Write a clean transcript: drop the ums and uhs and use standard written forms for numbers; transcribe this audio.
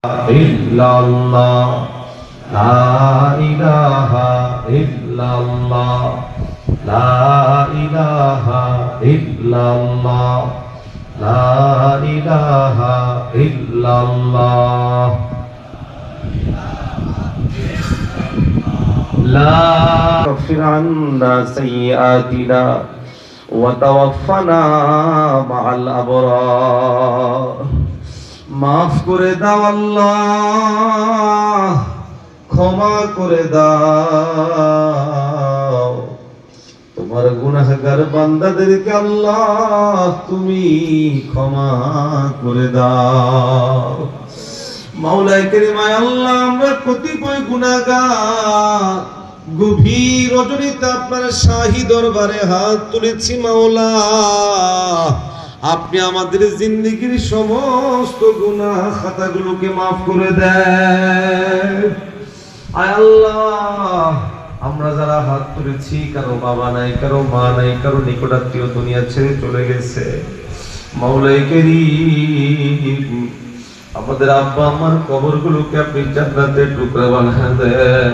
illallah, la ilaha illallah, la ilaha illallah, la ilaha illallah, la taghfir anna sayyi'atina wa tawaffana ma'al abrar। মাফ করে দাও আল্লাহ, ক্ষমা করে দাও তোমার গুনাহগার বান্দাদেরকে আল্লাহ তুমি ক্ষমা করে দাও। মাওলাই কারীম আল্লাহ, আমরা কতিপয় গুনাহগার গভীর রজনীতে আপনার শাহী দরবারে হাত তুলেছি মাওলা, আপনি আমাদের জিন্দেগির সমস্ত গুনাহ খাতাগুলোকে মাফ করে দেন। আয় আল্লাহ, আমরা যারা হাত তুলেছি, কারো বাবা নাই, কারো মা নাই, কারো নিকটাত্মীয় দুনিয়া ছেড়ে চলে গেছে, মাওলাই কারীম আমাদের আব্বা আমার কবরগুলোকে আপনি জান্নাতের টুকরা বানিয়ে দেন।